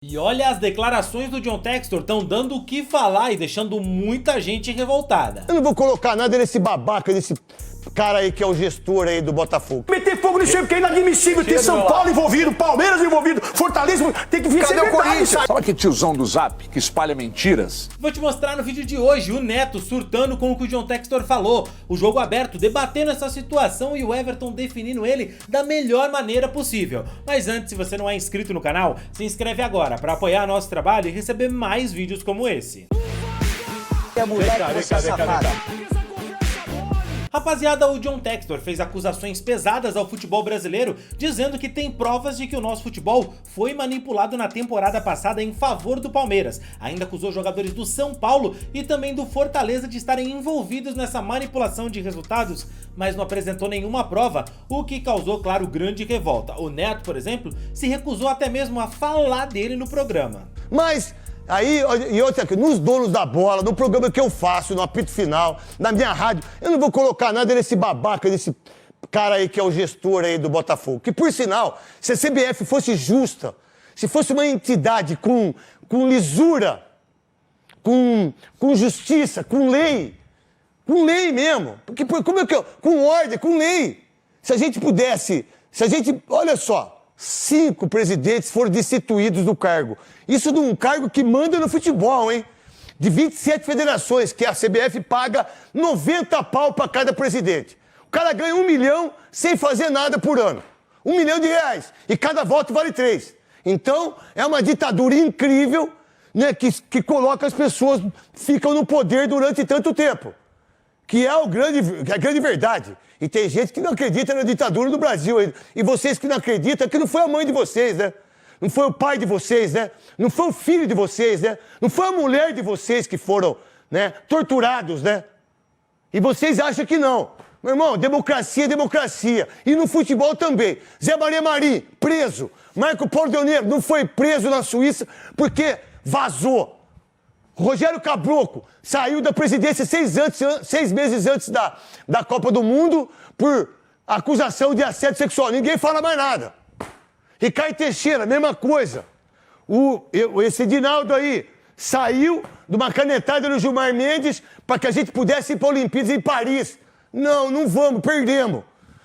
E olha, as declarações do John Textor estão dando o que falar e deixando muita gente revoltada. Eu não vou colocar nada nesse babaca, desse cara aí que é o gestor aí do Botafogo. Meter fogo nisso aí porque é inadmissível. Tem São Paulo envolvido, Palmeiras envolvido, Fortaleza, tem que vir ser verdade. Sabe que tiozão do Zap que espalha mentiras? Vou te mostrar no vídeo de hoje o Neto surtando com o que o John Textor falou, o jogo aberto debatendo essa situação e o Everton definindo ele da melhor maneira possível. Mas antes, se você não é inscrito no canal, se inscreve agora para apoiar nosso trabalho e receber mais vídeos como esse. Rapaziada, o John Textor fez acusações pesadas ao futebol brasileiro, dizendo que tem provas de que o nosso futebol foi manipulado na temporada passada em favor do Palmeiras. Ainda acusou jogadores do São Paulo e também do Fortaleza de estarem envolvidos nessa manipulação de resultados, mas não apresentou nenhuma prova, o que causou, claro, grande revolta. O Neto, por exemplo, se recusou até mesmo a falar dele no programa. Mas aí, e outra aqui, nos donos da bola, no programa que eu faço, no apito final, na minha rádio, eu não vou colocar nada nesse babaca, desse cara aí que é o gestor aí do Botafogo. Que, por sinal, se a CBF fosse justa, se fosse uma entidade com lisura, com justiça, com lei mesmo, porque como é que eu, com ordem, com lei, se a gente, olha só, 5 presidentes foram destituídos do cargo. Isso de um cargo que manda no futebol, hein? De 27 federações, que a CBF paga 90 pau para cada presidente. O cara ganha 1 milhão sem fazer nada por ano. 1 milhão de reais. E cada voto vale 3. Então, é uma ditadura incrível, né, que coloca as pessoas, ficam no poder durante tanto tempo. Que é a grande verdade. E tem gente que não acredita na ditadura do Brasil ainda. E vocês que não acreditam, que não foi a mãe de vocês, né? Não foi o pai de vocês, né? Não foi o filho de vocês, né? Não foi a mulher de vocês que foram, né, torturados, né? E vocês acham que não. Meu irmão, democracia é democracia. E no futebol também. Zé Maria Marim, preso. Marco Polo Del não foi preso na Suíça porque vazou. Rogério Caboclo saiu da presidência 6 meses antes da Copa do Mundo por acusação de assédio sexual. Ninguém fala mais nada. Ricardo Teixeira, mesma coisa. Esse Edinaldo aí saiu de uma canetada no Gilmar Mendes para que a gente pudesse ir para a Olimpíadas em Paris. Não vamos, perdemos.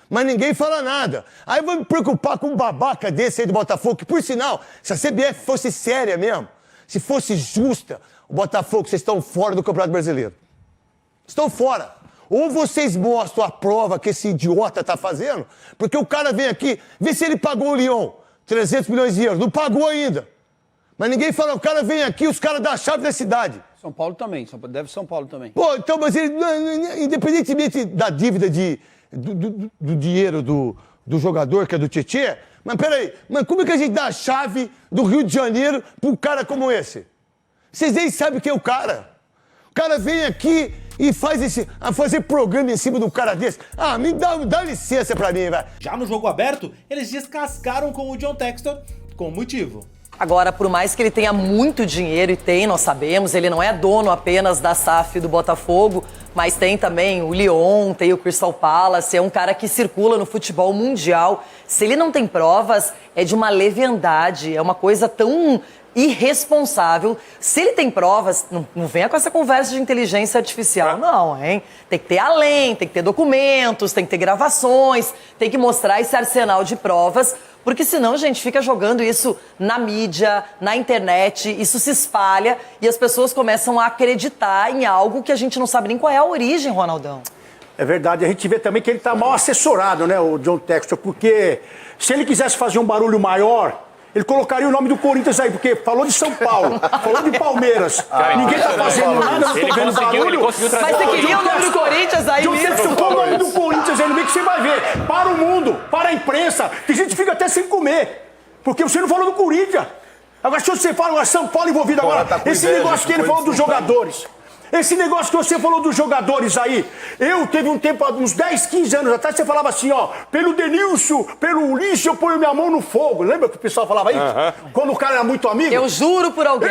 Mas ninguém fala nada. Aí eu vou me preocupar com um babaca desse aí do Botafogo, que por sinal, se a CBF fosse séria mesmo, se fosse justa, o Botafogo, vocês estão fora do Campeonato Brasileiro. Estão fora. Ou vocês mostram a prova que esse idiota está fazendo, porque o cara vem aqui, vê se ele pagou o Lyon, 300 milhões de euros. Não pagou ainda. Mas ninguém fala, o cara vem aqui, os caras dão a chave da cidade. São Paulo também, deve São Paulo também. Pô, então, mas ele, independentemente da dívida do dinheiro do jogador, que é do Tietê, mas peraí, mas como é que a gente dá a chave do Rio de Janeiro para um cara como esse? Vocês nem sabem quem é o cara. O cara vem aqui e fazer programa em cima de um cara desse. Ah, me dá licença pra mim, velho. Já no jogo aberto, eles descascaram com o John Textor com motivo. Agora, por mais que ele tenha muito dinheiro, e tem, nós sabemos, ele não é dono apenas da SAF do Botafogo, mas tem também o Lyon, tem o Crystal Palace, é um cara que circula no futebol mundial. Se ele não tem provas, é de uma leviandade, é uma coisa tão irresponsável. Se ele tem provas, não venha com essa conversa de inteligência artificial, não, hein? Tem que ter além, tem que ter documentos, tem que ter gravações, tem que mostrar esse arsenal de provas, porque senão a gente fica jogando isso na mídia, na internet, isso se espalha e as pessoas começam a acreditar em algo que a gente não sabe nem qual é a origem, Ronaldão. É verdade, a gente vê também que ele tá mal assessorado, né, o John Textor, porque se ele quisesse fazer um barulho maior, ele colocaria o nome do Corinthians aí, porque falou de São Paulo, falou de Palmeiras. Ninguém tá fazendo nada, não tô vendo barulho. Mas você queria o nome do Corinthians aí mesmo? Se for o nome do Corinthians aí no meio que você vai ver. Para o mundo, para a imprensa. Tem gente que fica até sem comer. Porque você não falou do Corinthians. Agora, se você fala, agora São Paulo envolvido agora, esse negócio que ele falou dos jogadores. Esse negócio que você falou dos jogadores aí, teve um tempo, uns 10, 15 anos atrás, você falava assim, ó, pelo Denilson, pelo Ulisses, eu ponho minha mão no fogo. Lembra que o pessoal falava isso? Quando o cara era muito amigo? Eu juro por alguém.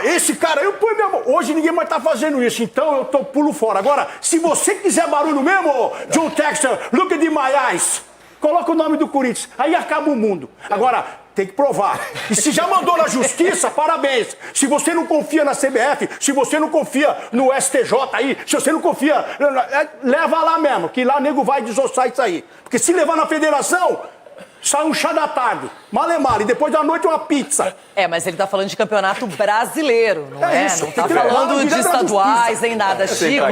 Esse cara, eu ponho minha mão. Hoje ninguém mais tá fazendo isso, então eu pulo fora. Agora, se você quiser barulho mesmo, John Textor, look at my eyes, coloca o nome do Corinthians, aí acaba o mundo. Agora, tem que provar. E se já mandou na justiça, parabéns. Se você não confia na CBF, se você não confia no STJ aí, se você não confia, leva lá mesmo, que lá nego vai desossar isso aí. Porque se levar na federação, sai um chá da tarde, malemar, e depois da noite uma pizza. Mas ele tá falando de campeonato brasileiro, não é? Isso, Não tá falando de estaduais nem nada, Chico.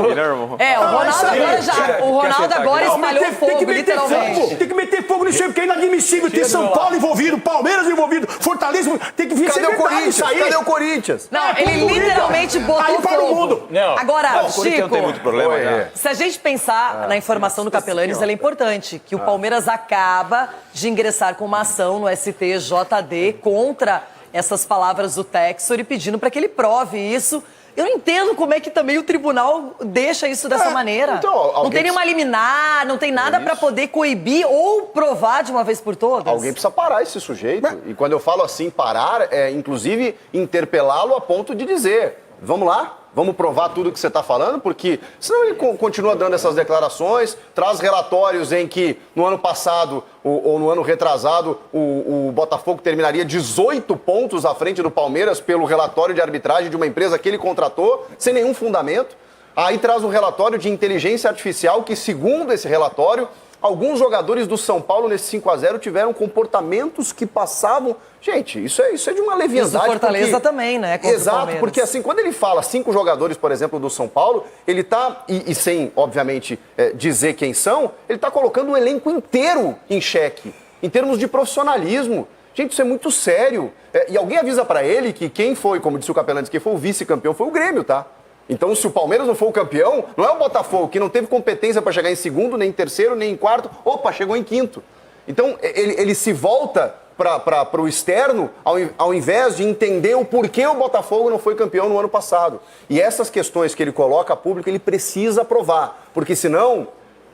O Ronaldo agora espalhou fogo, literalmente. Tem que meter fogo nisso aí, porque é inadmissível. Tem São Paulo envolvido, Palmeiras envolvido, Fortaleza, tem que vir Cadê o Corinthians? Cadê o Corinthians? Não, ele literalmente botou aí para fogo. o mundo. Agora, Chico, não tem muito problema, se a gente pensar na informação do Capelanes, ela é importante, que o Palmeiras acaba de ingressar com uma ação no STJD contra essas palavras do Textor e pedindo para que ele prove isso. Eu não entendo como é que também o tribunal deixa isso dessa maneira. Então, não tem nenhuma liminar, não tem nada para poder coibir ou provar de uma vez por todas. Alguém precisa parar esse sujeito. E quando eu falo assim, parar, é inclusive interpelá-lo a ponto de dizer, vamos lá, vamos provar tudo que você está falando, porque senão ele continua dando essas declarações, traz relatórios em que no ano passado ou no ano retrasado o Botafogo terminaria 18 pontos à frente do Palmeiras pelo relatório de arbitragem de uma empresa que ele contratou, sem nenhum fundamento. Aí traz um relatório de inteligência artificial que, segundo esse relatório, alguns jogadores do São Paulo nesse 5-0 tiveram comportamentos que passavam... Gente, isso é de uma leviandade. Isso Fortaleza também, né? Exato, porque assim, quando ele fala 5 jogadores, por exemplo, do São Paulo, ele tá, e sem, obviamente, dizer quem são, ele tá colocando o elenco inteiro em xeque, em termos de profissionalismo. Gente, isso é muito sério. E alguém avisa pra ele que quem foi, como disse o Capelanes, quem foi o vice-campeão foi o Grêmio, tá? Então, se o Palmeiras não for o campeão, não é o Botafogo, que não teve competência para chegar em segundo, nem em terceiro, nem em quarto. Opa, chegou em quinto. Então, ele se volta para o externo, ao invés de entender o porquê o Botafogo não foi campeão no ano passado. E essas questões que ele coloca a público, ele precisa provar. Porque senão,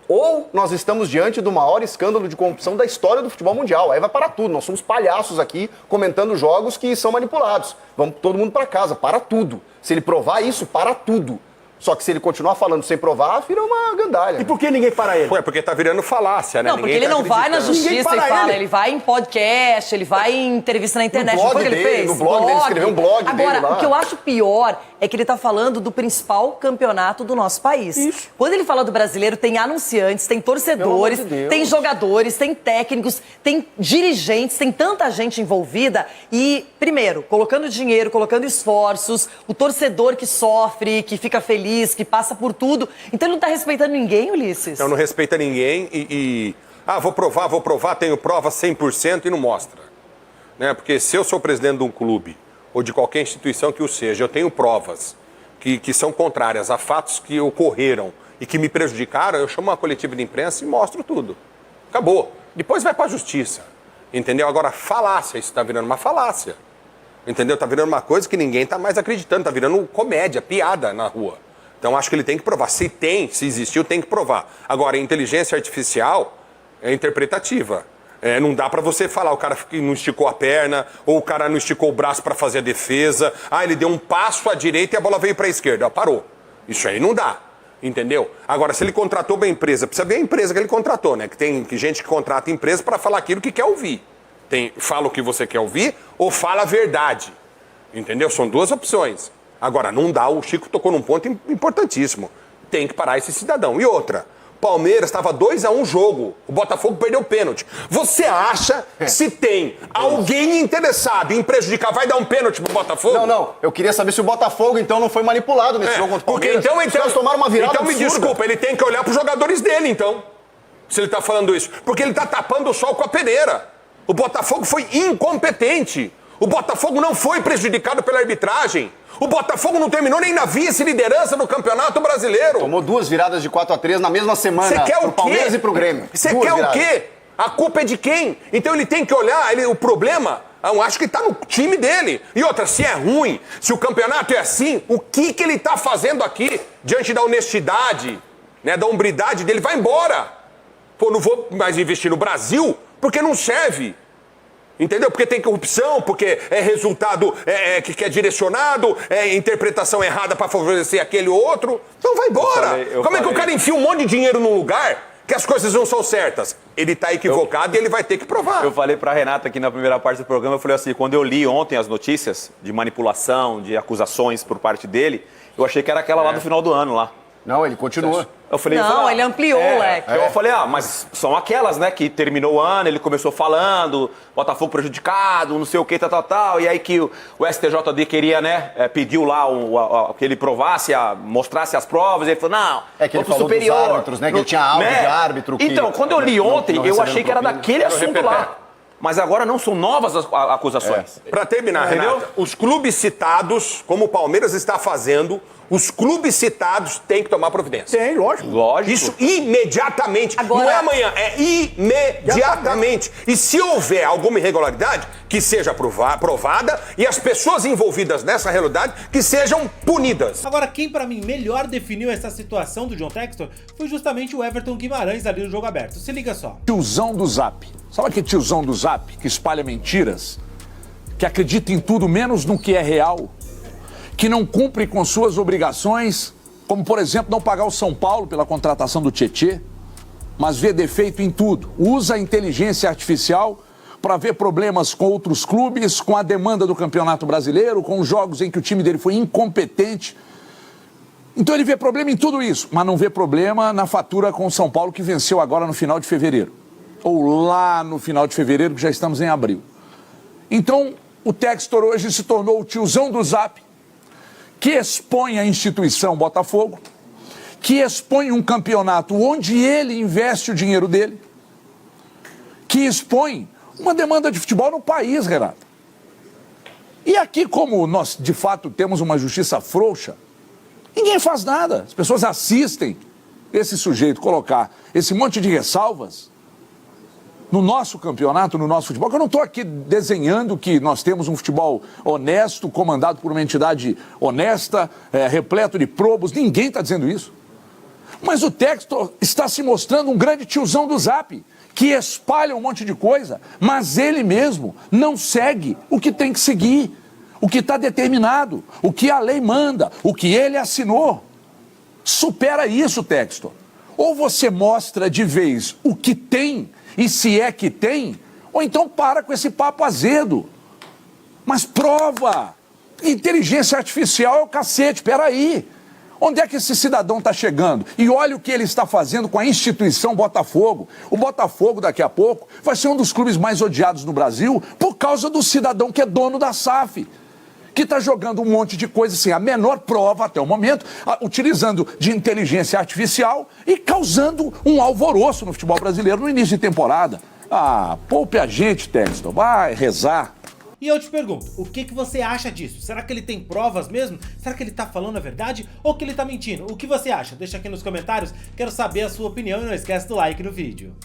ou nós estamos diante do maior escândalo de corrupção da história do futebol mundial. Aí vai parar tudo. Nós somos palhaços aqui comentando jogos que são manipulados. Vamos todo mundo para casa, para tudo. Se ele provar isso, para tudo. Só que se ele continuar falando sem provar, vira uma gandalha. E por que ninguém para ele? Porque tá virando falácia, né? Não, porque ele não vai na justiça e fala, ele vai em podcast, ele vai em entrevista na internet. No blog não foi o que ele dele, fez? no blog dele, escreveu um blog Agora, dele lá. o que eu acho pior é que ele tá falando do principal campeonato do nosso país. Isso. Quando ele fala do brasileiro, tem anunciantes, tem torcedores, Pelo amor de Deus. tem jogadores, tem técnicos, tem dirigentes, tem tanta gente envolvida. E, primeiro, colocando dinheiro, colocando esforços, o torcedor que sofre, que fica feliz, que passa por tudo. Então ele não tá respeitando ninguém, Ulisses? Não respeita ninguém vou provar, tenho prova 100% e não mostra. Né? Porque se eu sou presidente de um clube ou de qualquer instituição que o seja, eu tenho provas que são contrárias a fatos que ocorreram e que me prejudicaram, eu chamo uma coletiva de imprensa e mostro tudo. Acabou. Depois vai para a justiça. Entendeu? Agora, falácia, isso está virando uma falácia. Entendeu? Está virando uma coisa que ninguém está mais acreditando, está virando comédia, piada na rua. Então, acho que ele tem que provar. Se existiu, tem que provar. Agora, a inteligência artificial é interpretativa. Não dá pra você falar, o cara não esticou a perna, ou o cara não esticou o braço pra fazer a defesa. Ele deu um passo à direita e a bola veio pra esquerda. Parou. Isso aí não dá. Entendeu? Agora, se ele contratou uma empresa, precisa ver a empresa que ele contratou, né? Que tem gente que contrata empresa pra falar aquilo que quer ouvir. Fala o que você quer ouvir ou fala a verdade. Entendeu? São duas opções. Agora, não dá, o Chico tocou num ponto importantíssimo. Tem que parar esse cidadão. E outra, Palmeiras estava 2-1 jogo, o Botafogo perdeu o pênalti. Você acha que se tem alguém interessado em prejudicar, vai dar um pênalti pro Botafogo? Não, eu queria saber se o Botafogo, então, não foi manipulado nesse jogo contra o Palmeiras. Porque então eles tomaram uma virada então me absurda. desculpa, ele tem que olhar pros jogadores dele, então. Se ele tá falando isso. Porque ele tá tapando o sol com a peneira. O Botafogo foi incompetente. O Botafogo não foi prejudicado pela arbitragem. O Botafogo não terminou nem na vice-liderança do Campeonato Brasileiro. Tomou 2 viradas de 4-3 na mesma semana. Você quer o quê? Pro Palmeiras e pro Grêmio. Você quer o quê? A culpa é de quem? Então ele tem que olhar, o problema, eu acho que tá no time dele. E outra, se é ruim, se o campeonato é assim, o que ele tá fazendo aqui diante da honestidade, né, da hombridade dele? Vai embora. Pô, não vou mais investir no Brasil porque não serve. Entendeu? Porque tem corrupção, porque é resultado que é direcionado, é interpretação errada para favorecer aquele ou outro. Então vai embora. Como é que o cara enfia um monte de dinheiro num lugar que as coisas não são certas. Ele tá equivocado e ele vai ter que provar. Eu falei pra Renata aqui na primeira parte do programa, eu falei assim, quando eu li ontem as notícias de manipulação, de acusações por parte dele, eu achei que era aquela lá do final do ano lá. Não, ele continua. Eu falei, Não, ele ampliou o leque. Eu falei, mas são aquelas, né, que terminou o ano, ele começou falando, Botafogo prejudicado, não sei o que, tal, e aí que o STJD queria, né, pediu lá que ele provasse, mostrasse as provas, e ele falou, não, É que ele falou superior, dos árbitros, né, que ele tinha áudio de árbitro que Então, quando eu li ontem, não eu recebeu achei que era propina. daquele assunto lá. Mas agora não são novas as acusações. Pra terminar, Renata, os clubes citados, como o Palmeiras está fazendo, os clubes citados têm que tomar providência. Tem, lógico. Lógico. Isso imediatamente. Agora- Não é amanhã, é imediatamente. E se houver alguma irregularidade, que seja provada e as pessoas envolvidas nessa realidade que sejam punidas. Agora, quem pra mim melhor definiu essa situação do John Textor foi justamente o Everton Guimarães ali no jogo aberto. Se liga só. Tiozão do Zap. Sabe aquele tiozão do Zap que espalha mentiras? Que acredita em tudo menos no que é real? Que não cumpre com suas obrigações, como, por exemplo, não pagar o São Paulo pela contratação do Tietê, mas vê defeito em tudo. Usa a inteligência artificial para ver problemas com outros clubes, com a demanda do Campeonato Brasileiro, com jogos em que o time dele foi incompetente. Então ele vê problema em tudo isso, mas não vê problema na fatura com o São Paulo, que venceu agora no final de fevereiro. Ou lá no final de fevereiro, que já estamos em abril. Então, o Textor hoje se tornou o tiozão do Zap, que expõe a instituição Botafogo, que expõe um campeonato onde ele investe o dinheiro dele, que expõe uma demanda de futebol no país, Renato. E aqui, como nós, de fato, temos uma justiça frouxa, ninguém faz nada. As pessoas assistem esse sujeito colocar esse monte de ressalvas no nosso campeonato, no nosso futebol, que eu não estou aqui desenhando que nós temos um futebol honesto, comandado por uma entidade honesta, repleto de probos, ninguém está dizendo isso. Mas o Textor está se mostrando um grande tiozão do Zap, que espalha um monte de coisa, mas ele mesmo não segue o que tem que seguir, o que está determinado, o que a lei manda, o que ele assinou. Supera isso, Textor. Ou você mostra de vez o que tem, e se é que tem, ou então para com esse papo azedo. Mas prova! Inteligência artificial é o cacete, peraí. Onde é que esse cidadão está chegando? E olha o que ele está fazendo com a instituição Botafogo. O Botafogo, daqui a pouco, vai ser um dos clubes mais odiados no Brasil por causa do cidadão que é dono da SAF, que está jogando um monte de coisa sem a menor prova até o momento, utilizando de inteligência artificial e causando um alvoroço no futebol brasileiro no início de temporada. Poupe a gente, Textor, vai rezar. E eu te pergunto, o que você acha disso? Será que ele tem provas mesmo? Será que ele tá falando a verdade ou que ele tá mentindo? O que você acha? Deixa aqui nos comentários, quero saber a sua opinião e não esquece do like no vídeo.